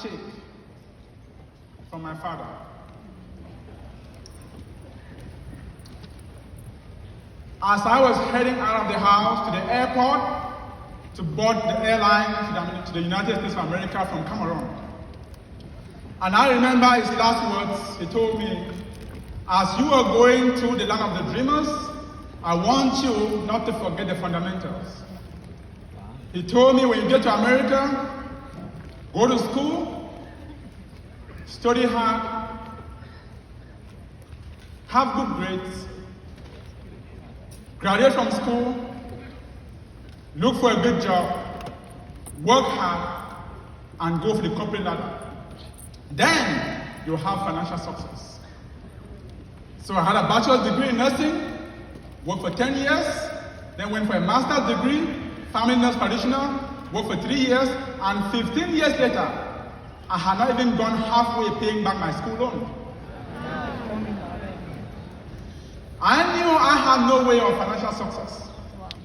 handshake from my father. As I was heading out of the house to the airport to board the airline to the United States of America from Cameroon. And I remember his last words. He told me, as you are going to the land of the dreamers, I want you not to forget the fundamentals. He told me, when you get to America, go to school, study hard, have good grades, graduate from school, look for a good job, work hard, and go for the corporate ladder. Then you'll have financial success. So I had a bachelor's degree in nursing, worked for 10 years, then went for a master's degree, family nurse practitioner, worked for 3 years, and 15 years later, I had not even gone halfway paying back my school loan. I knew I had no way of financial success,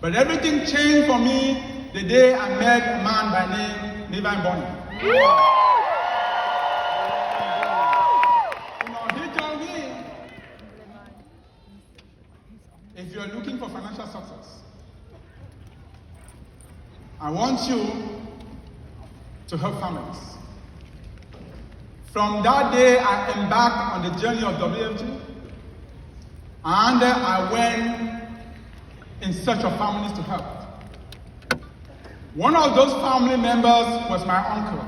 but everything changed for me the day I met a man by name Levi Bonnie. He told me, if you're looking for financial success, I want you to help families. From that day, I embarked on the journey of Wfg, and I went in search of families to help. One of those family members was my uncle,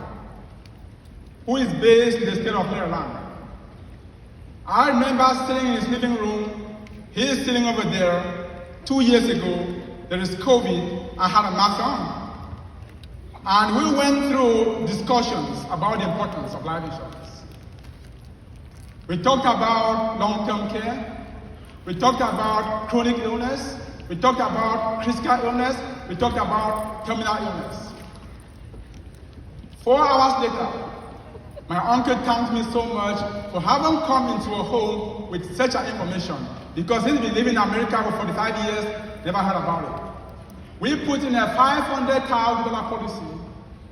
who is based in the state of Maryland. I remember sitting in his living room. He is sitting over there. 2 years ago, there is COVID. I had a mask on. And we went through discussions about the importance of life insurance. We talked about long-term care. We talked about chronic illness. We talked about critical illness. We talked about terminal illness. 4 hours later, my uncle thanked me so much for having come into a home with such an information, because he's been living in America for 45 years, never heard about it. We put in a $500,000 policy.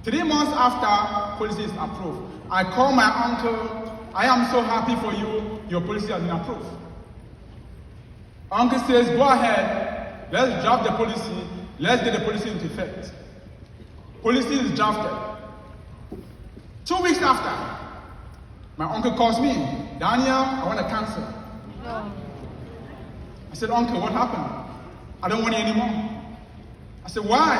3 months after, policy is approved. I called my uncle. I am so happy for you. Your policy has been approved. Uncle says, go ahead. Let's draft the policy. Let's get the policy into effect. Policy is drafted. 2 weeks after, my uncle calls me. Daniel, I want to cancel. I said, Uncle, what happened? I don't want it anymore. I said, why?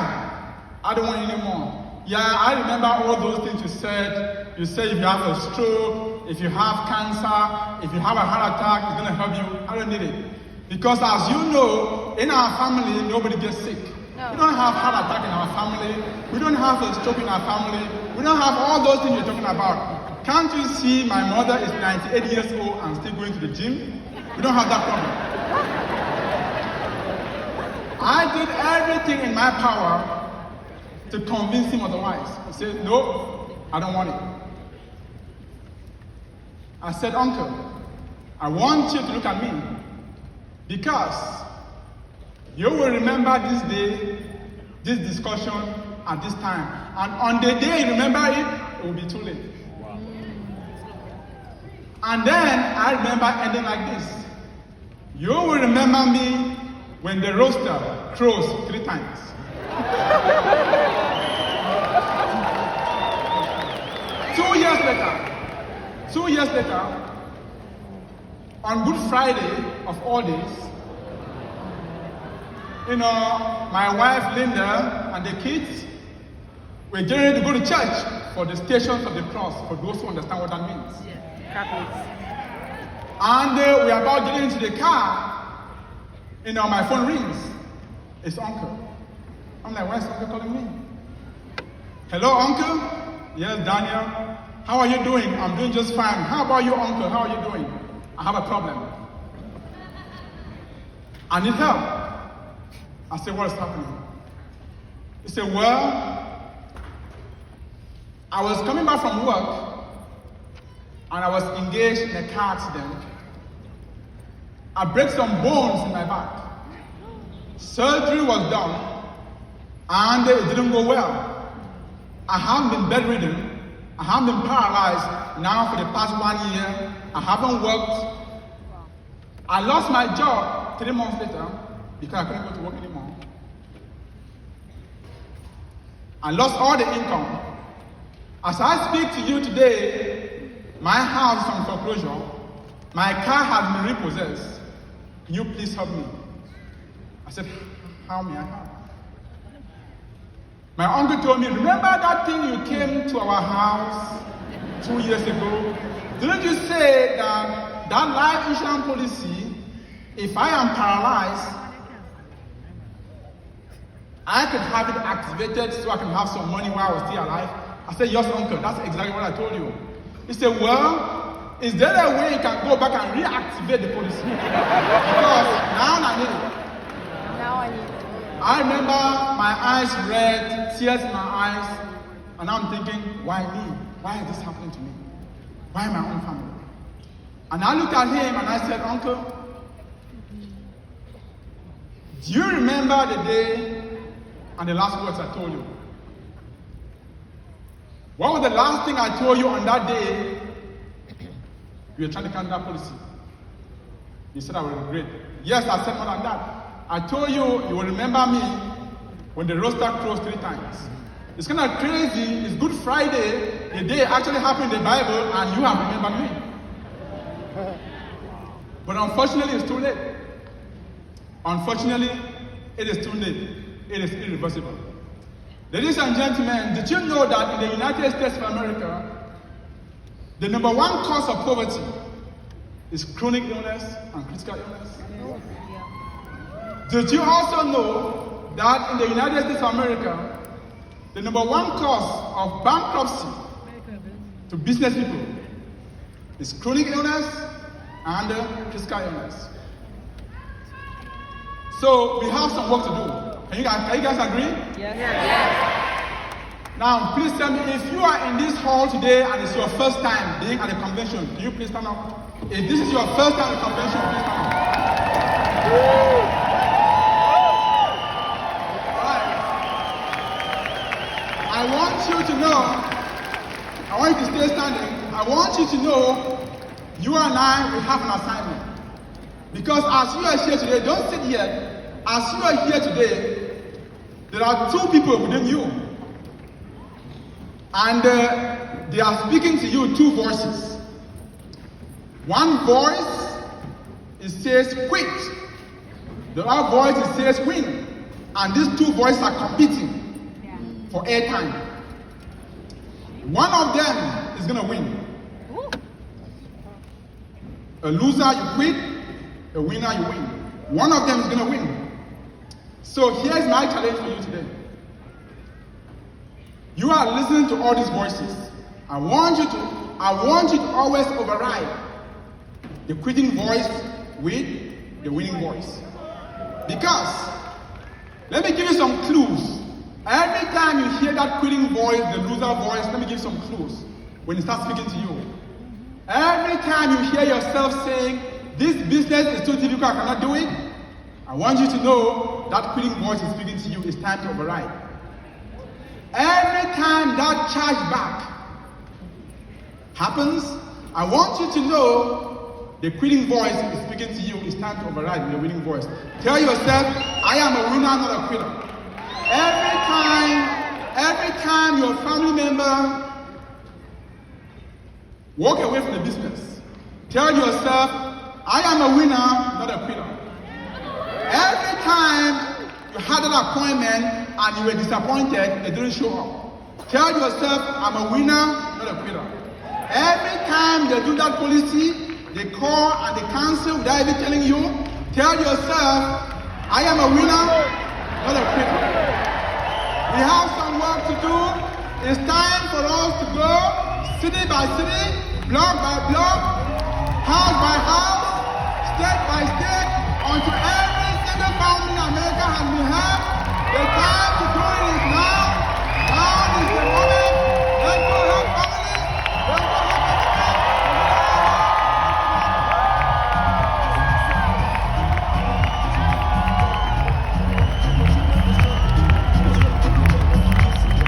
I don't want it anymore. Yeah, I remember all those things you said. You said if you have a stroke, if you have cancer, if you have a heart attack, it's going to help you. I don't need it. Because as you know, in our family, nobody gets sick. No. We don't have heart attack in our family. We don't have a stroke in our family. We don't have all those things you're talking about. Can't you see my mother is 98 years old and still going to the gym? We don't have that problem. I did everything in my power to convince him otherwise. He said, no, I don't want it. I said, Uncle, I want you to look at me, because you will remember this day, this discussion at this time. And on the day you remember it, it will be too late. Wow. And then I remember ending like this. You will remember me when the rooster crows 3 times. 2 years later, on Good Friday of all days, my wife Linda and the kids were getting ready to go to church for the Stations of the Cross, for those who understand what that means. And we are about getting into the car, my phone rings. It's Uncle. I'm like, why is Uncle calling me? Hello, Uncle? Yes, Daniel. How are you doing? I'm doing just fine. How about you, Uncle? How are you doing? I have a problem. I need help. I said, what is happening? He said, well, I was coming back from work and I was engaged in a car accident. I broke some bones in my back. Surgery was done and it didn't go well. I have been bedridden I have been paralyzed now for the past 1 year. I haven't worked. I lost my job 3 months later because I couldn't go to work anymore. I lost all the income. As I speak to you today, my house is on foreclosure. My car has been repossessed. Can you please help me? I said, how may I help? My uncle told me, remember that thing you came to our house 2 years ago? Didn't you say that life insurance policy, if I am paralyzed, I could have it activated so I can have some money while I was still alive? I said, yes, uncle, that's exactly what I told you. He said, well, is there a way you can go back and reactivate the policy? Because now I need it. Now I need it. I remember my eyes red, tears in my eyes, and I'm thinking, why me? Why is this happening to me? Why my own family? And I looked at him and I said, uncle, do you remember the day and the last words I told you? What was the last thing I told you on that day you were trying to cancel that policy? He said, I will regret. Yes, I said more than that. I told you, you will remember me when the rooster crows 3 times. It's kind of crazy. It's Good Friday. The day actually happened in the Bible, and you have remembered me. But unfortunately, it's too late. Unfortunately, it is too late. It is irreversible. Ladies and gentlemen, did you know that in the United States of America, the #1 cause of poverty is chronic illness and critical illness? Did you also know that in the United States of America, the #1 cause of bankruptcy to business people is chronic illness and critical illness? So we have some work to do. Can you guys agree? Yes. Now, please tell me, if you are in this hall today and it's your first time being at a convention, can you please stand up? If this is your first time at a convention, please stand up. I want you to know, I want you to stay standing. I want you to know, you and I, we have an assignment. Because as you are here today, don't sit here. As you are here today, there are 2 people within you. And they are speaking to you 2 voices. One voice, it says quit. The other voice, it says win. And these 2 voices are competing for airtime. One of them is going to win. A loser, you quit. A winner, you win. One of them is going to win. So here's my challenge for you today. You are listening to all these voices. I want you to always override the quitting voice with the winning voice. Because, let me give you some clues. Every time you hear that quitting voice, the loser voice, let me give you some clues when it starts speaking to you. Every time you hear yourself saying, this business is too difficult, I cannot do it, I want you to know that quitting voice is speaking to you, it's time to override. Every time that chargeback happens, I want you to know the quitting voice is speaking to you, it's time to override with the winning voice. Tell yourself, I am a winner, not a quitter. Every time your family member walk away from the business, tell yourself, I am a winner, not a quitter. Every time you had an appointment and you were disappointed, they didn't show up, tell yourself, I'm a winner, not a quitter. Every time they do that policy, they call and they cancel without even telling you, tell yourself, I am a winner, not a quitter. We have some work to do. It's time for us to go city by city, block by block, house by house, state by state, until every single family in America has been helped. The time to do it is now. Now is the moment. Let's go help families. Let's go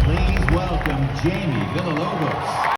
Please welcome Jamie Villalobos.